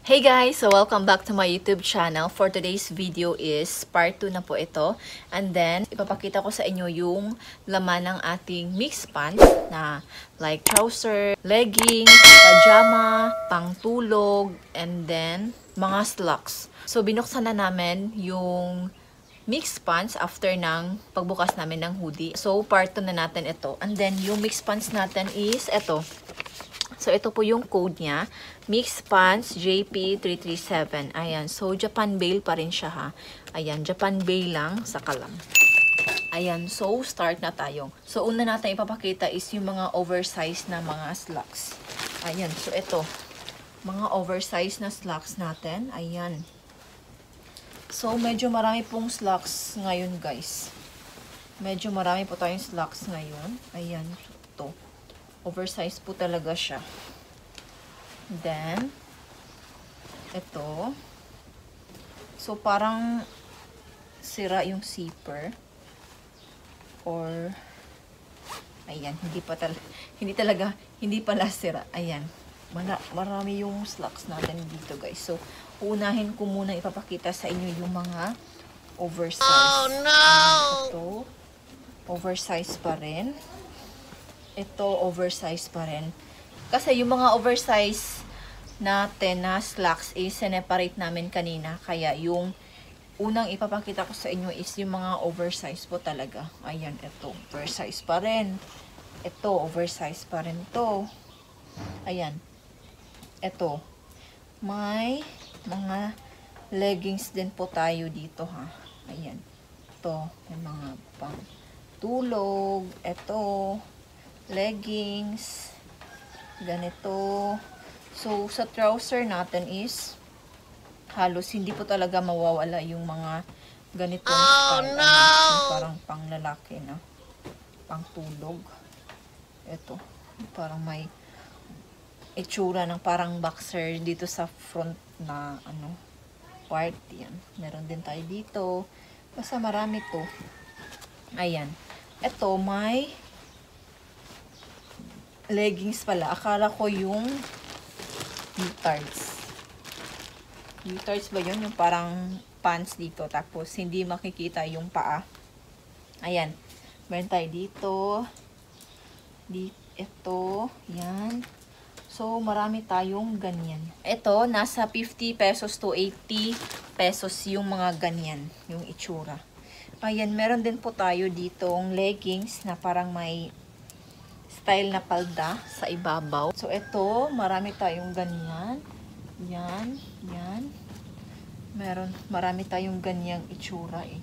Hey guys! So welcome back to my YouTube channel. For today's video is part 2 na po ito. And then, ipapakita ko sa inyo yung laman ng ating mixed pants na like trouser, leggings, pajama, pangtulog, and then mga slacks. So binuksan na namin yung mixed pants after ng pagbukas namin ng hoodie. So part 2 na natin ito. And then yung mixed pants natin is ito. So, ito po yung code niya. Mixed Pants JP337. Ayan. So, Japan Bale pa rin siya ha. Ayan. Japan Bale lang sa kalam. Ayan. So, start na tayo. So, una natin ipapakita is yung mga oversized na mga slacks. Ayan. So, ito. Mga oversized na slacks natin. Ayan. So, medyo marami pong slacks ngayon guys. Medyo marami po tayong slacks ngayon. Ayan. Ito. Oversized po talaga siya. Then, ito. So, parang sira yung zipper. Or, ayan, hindi pala sira. Ayan. Marami yung slacks natin dito, guys. So, unahin ko muna ipapakita sa inyo yung mga oversized. Oh, no! Ito, oversized pa rin. Ito, oversized pa rin. Kasi yung mga oversized natin na slacks is separate namin kanina. Kaya yung unang ipapakita ko sa inyo is yung mga oversized po talaga. Ayan, ito. Oversized pa rin. Ito, oversized pa rin to. Ayan. Ito. May mga leggings din po tayo dito ha. Ayan. Ito. May mga pang tulog. Ito. Leggings, ganito. So, sa trouser natin is halos hindi po talaga mawawala yung mga ganitong style. No! Yung parang panglalaki na pangtulog. Ito, parang may itsura ng parang boxer dito sa front na part. Yan. Meron din tayo dito. Basta marami to. Ayan. Ito, may leggings pala. Akala ko yung U-tards. U-tards ba yun? Yung parang pants dito. Tapos, hindi makikita yung paa. Ayan. Meron tayo dito. Ito. Yan. So, marami tayong ganyan. Ito, nasa 50 pesos to 80 pesos yung mga ganyan. Yung itsura. Ayan. Meron din po tayo ditong leggings na parang may style na palda sa ibabaw. So, ito, marami tayong ganyan. Yan, yan. Marami tayong ganyang itsura eh.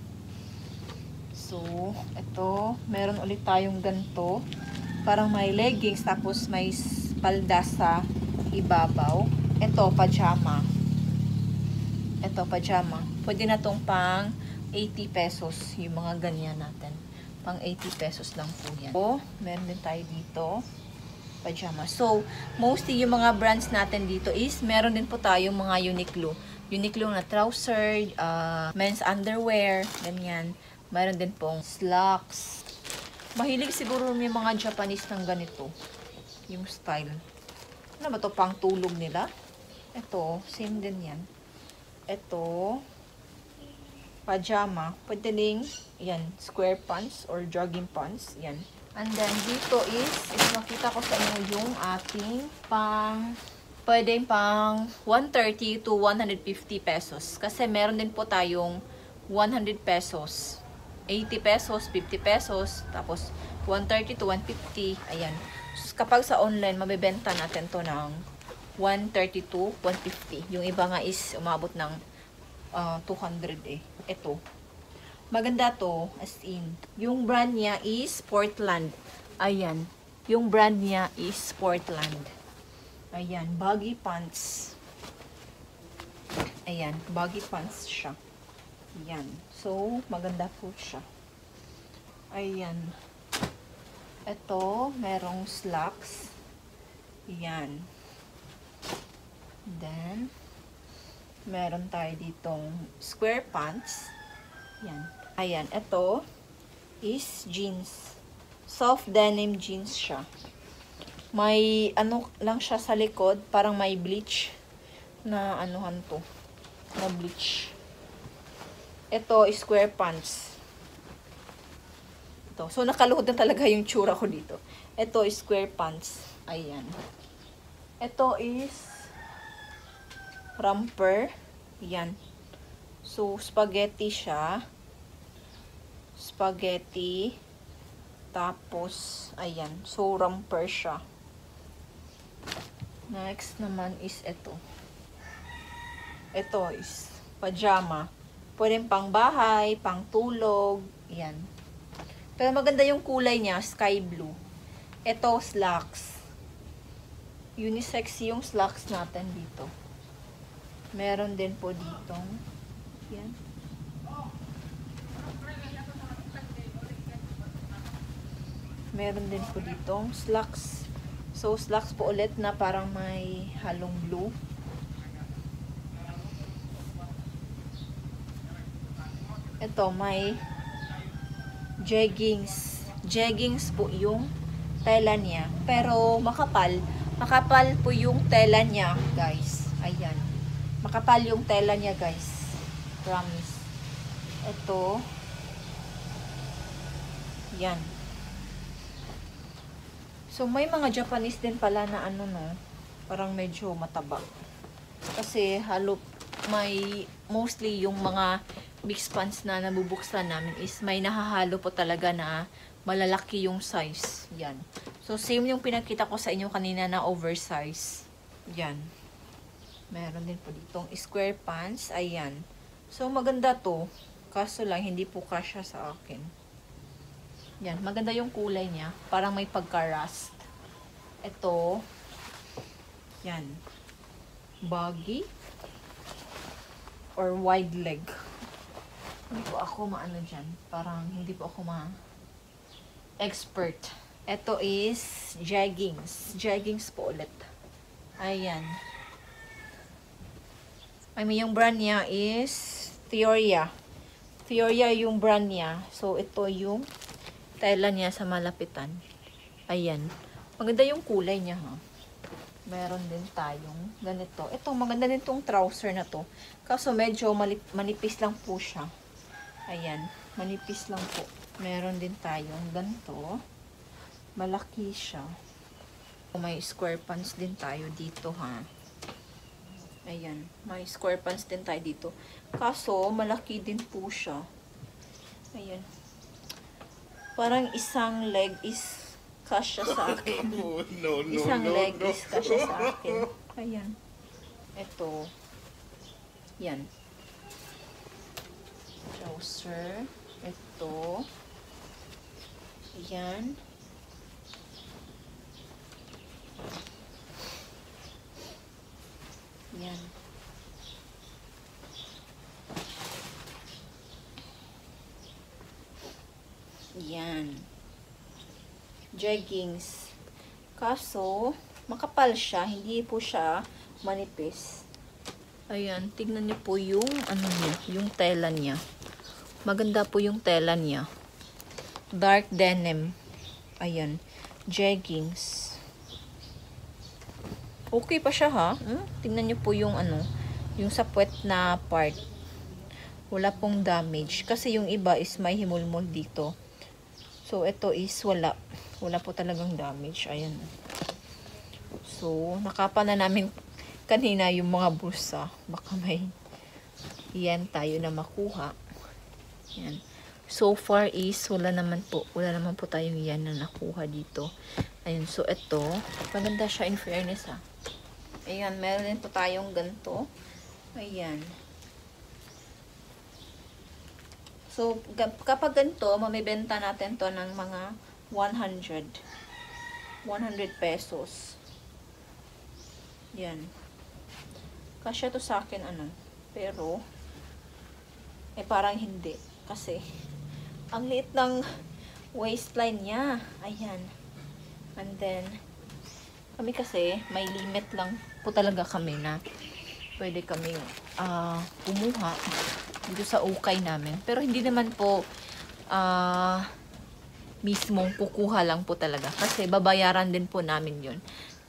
So, ito, meron ulit tayong ganito. Parang may leggings, tapos may palda sa ibabaw. Ito, pajama. Ito, pajama. Pwede na tong pang 80 pesos yung mga ganyan natin. Pang 80 pesos lang po yan. So, meron din tayo dito. Pajama. So, mostly yung mga brands natin dito is, meron din po tayong mga Uniqlo. Uniqlo na trouser, men's underwear, ganyan. Meron din pong slacks. Mahilig siguro may mga Japanese ng ganito. Yung style. Ano ba to? Pang tulog nila? Ito, same din yan. Ito, pajama. Pwede din, yan, square pants or jogging pants. Yan. And then, dito is makita ko sa inyo yung ating pwedeng pang 130 to 150 pesos. Kasi meron din po tayong 100 pesos, 80 pesos, 50 pesos, tapos 130 to 150. Ayan. Kapag sa online, mabibenta natin to ng 130 to 150. Yung iba nga is umabot ng 200 eh. Ito. Maganda to, as in. Yung brand niya is Portland. Ayan. Yung brand niya is Portland. Ayan. Baggy pants. Ayan. Baggy pants siya. Ayan. So, maganda po siya. Ayan. Ito, merong slacks. Ayan. Then, meron tayo ditong square pants. Yan. Ayan. Ito is jeans. Soft denim jeans siya. May ano lang siya sa likod. Parang may bleach. na anuhan to. Na bleach. Ito, square pants. Ito. So, nakaluhod na talaga yung tsura ko dito. Ito, square pants. Ayan. Ito is romper. Yan. So, spaghetti siya. Spaghetti. Tapos, ayan. So, romper siya. Next naman is ito. Ito is pajama. Pwedeng pang bahay, pang tulog. Yan. Pero maganda yung kulay niya, sky blue. Ito, slacks. Unisex yung slacks natin dito. Meron din po ditong yan. Meron din po ditong slacks. So, slacks po ulit na parang may halong blue. Ito, may jeggings. Jeggings po yung tela niya. Pero, makapal. Makapal po yung tela niya, guys. Ayan. Makapal yung tela niya, guys. Promise. Ito. Yan. So, may mga Japanese din pala na ano, no? Parang medyo mataba. Kasi, may mostly yung mga big pants na nabubuksan namin is may nahahalo po talaga na malalaki yung size. Yan. So, same yung pinakita ko sa inyo kanina na oversize. Yan. Meron din po ditong square pants. Ayan. So, maganda to. Kaso lang, hindi po kasya sa akin. Yan, maganda yung kulay niya. Parang may pagka-rust. Ito. Yan. Baggy. Or wide leg. Hindi po ako maano dyan. Parang hindi po ako expert. Ito is jeggings. Jeggings po ulit. Ayan. I mean, yung brand niya is Theoria. Theoria yung brand niya. So, ito yung tela niya sa malapitan. Ayan. Maganda yung kulay niya, ha. Meron din tayong ganito. Ito, maganda din tong trouser na to. Kaso medyo manipis lang po siya. Ayan. Manipis lang po. Meron din tayong ganito. Malaki siya. May square pants din tayo dito, ha. Ayan. May square pants din tayo dito. Kaso, malaki din po siya. Ayan. Parang isang leg is kasya sa akin. Isang leg is kasya sa akin. Ayan. Ito. Yan. Trouser. Ito. Ayan. Yan. Yan. Jeggings. Kaso, makapal siya. Hindi po siya manipis. Ayan. Tignan niyo po yung, ano niya, yung tela niya. Maganda po yung tela niya. Dark denim. Ayan. Jeggings. Okay pa siya, ha? Tignan niyo po yung, ano, yung sa puwet na part. Wala pong damage. Kasi yung iba is may himulmol dito. So, ito is wala. Wala po talagang damage. Ayan. So, nakapa na namin kanina yung mga bulsa. Baka may yan tayo na makuha. Yan. So far is wala naman po tayong yan na nakuha dito. Ayun. So, ito. Maganda siya in fairness, ha. Ayan. Meron din po tayong ganito. Ayan. So, kapag ganito, mamibenta natin to ng mga 100 pesos. Yan. Kasya to sa akin, ano. Pero, parang hindi. Kasi, ang liit ng waistline niya. Ayan. And then, kami kasi, may limit lang po talaga kami na pwede kami kumuha dito sa ukay namin. Pero hindi naman po mismong kukuha lang po talaga. Kasi babayaran din po namin yun.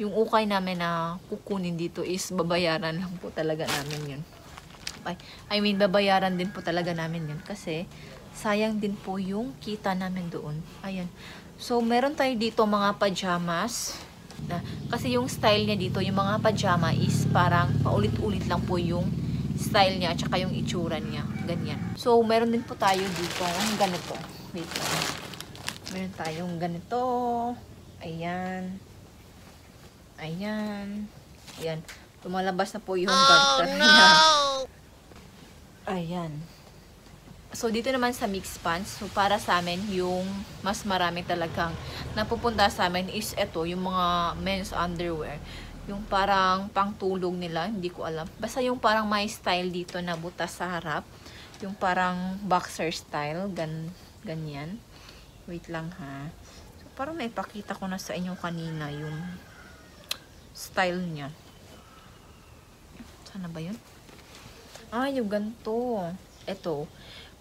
yung ukay namin na kukunin dito is babayaran lang po talaga namin yun. I mean, babayaran din po talaga namin yun kasi sayang din po yung kita namin doon. Ayan. So, meron tayo dito mga pajamas. Kasi yung style niya dito, yung mga pajama is parang paulit-ulit lang po yung style niya at saka yung itsura niya. Ganyan. So, meron din po tayo dito ng ganito. Wait lang. Meron tayong ganito. Ayan. Ayan. Ayan. Tumalabas na po yung garter niya. Ayan. So, dito naman sa mixed pants, so para sa amin, yung mas marami talagang napupunta sa amin is ito, yung mga men's underwear. Yung parang pangtulog nila, hindi ko alam. Basta yung parang may style dito na butas sa harap. Yung parang boxer style, ganyan. Wait lang ha. So, parang naipakita ko na sa inyo kanina yung style niya. Sana ba yun? Ah, yung ganito. Ito.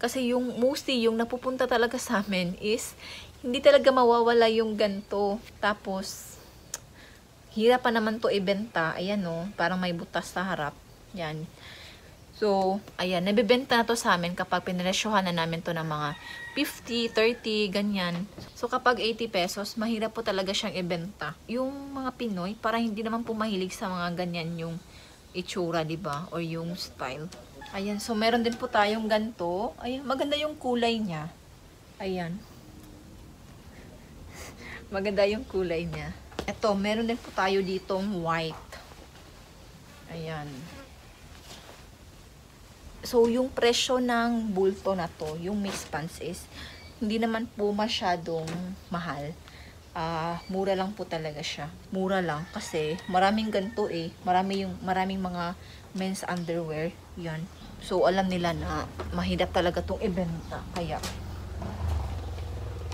Kasi yung mostly yung napupunta talaga sa amin is hindi talaga mawawala yung ganito. Tapos hirap pa naman to ibenta. Ayan no, parang may butas sa harap. Yan. So, ayan, nabibenta na to sa amin kapag pinresyohan na namin to ng mga 50, 30, ganyan. So, kapag 80 pesos, mahirap po talaga siyang ibenta. Yung mga Pinoy, parang hindi naman po mahilig sa mga ganyan yung itsura, diba? Or yung style. Ayan, so meron din po tayong ganito. Ayan, maganda yung kulay niya. Ayan. Maganda yung kulay niya. Ito, meron din po tayo ditong white. Ayan. So, yung presyo ng bulto na to, yung mixed pants is, hindi naman po masyadong mahal. Mura lang po talaga siya. Mura lang kasi maraming ganito eh. Maraming mga men's underwear. Yan. So, alam nila na mahirap talaga tong ibenta. Kaya,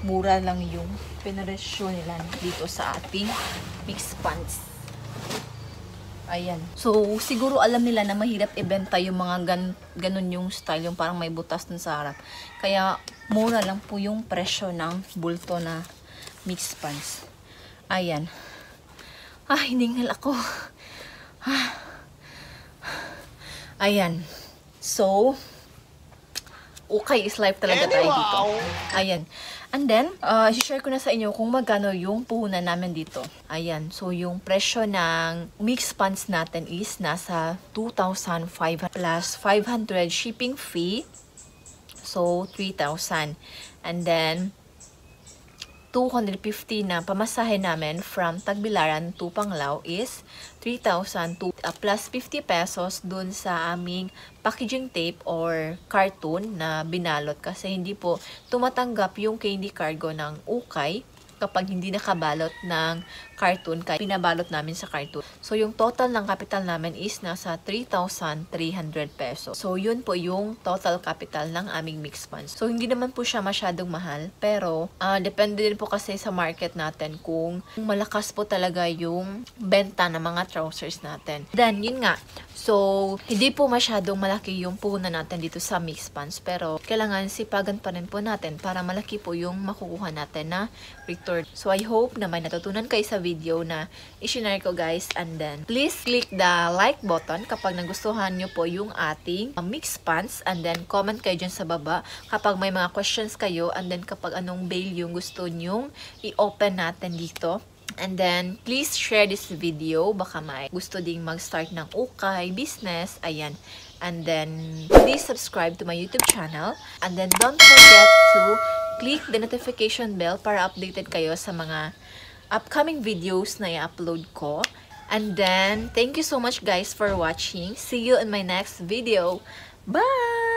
mura lang yung pinaresyo nila dito sa ating mixed pants. Ayan. So, siguro alam nila na mahirap ibenta yung mga ganun yung style. Yung parang may butas dun sa harap. Kaya, mura lang po yung presyo ng bulto na mixed pants. Ayan. Hiningal ako. Ayan. So, okay is life talaga tayo dito. Ayan. And then, share ko na sa inyo kung magkano yung puhunan namin dito. Ayan. So, yung presyo ng mixed pants natin is nasa 2,500 plus 500 shipping fee. So, 3,000. And then, 250 na pamasahe namin from Tagbilaran to Panglao is 3,000 plus 50 pesos dun sa aming packaging tape or cartoon na binalot kasi hindi po tumatanggap yung candy cargo ng ukay kapag hindi nakabalot ng cartoon kaya pinabalot namin sa cartoon. So, yung total ng capital namin is nasa 3,300 pesos. So, yun po yung total capital ng aming mixed pants. So, hindi naman po siya masyadong mahal, pero depende din po kasi sa market natin kung malakas po talaga yung benta ng mga trousers natin. Then, yun nga. So, hindi po masyadong malaki yung puhunan natin dito sa mixed pants, pero kailangan sipagan pa rin po natin para malaki po yung makukuha natin na return. So, I hope na may natutunan kayo sa video na i-share ko guys, and then please click the like button kapag nagustuhan nyo po yung ating mixed pants, and then comment kayo dyan sa baba kapag may mga questions kayo, and then kapag anong bail yung gusto nyong i-open natin dito. And then, please share this video. Baka may gusto ding mag-start ng ukay business. Ayan. And then, please subscribe to my YouTube channel. And then, don't forget to click the notification bell para updated kayo sa mga upcoming videos na i-upload ko. And then, thank you so much guys for watching. See you in my next video. Bye!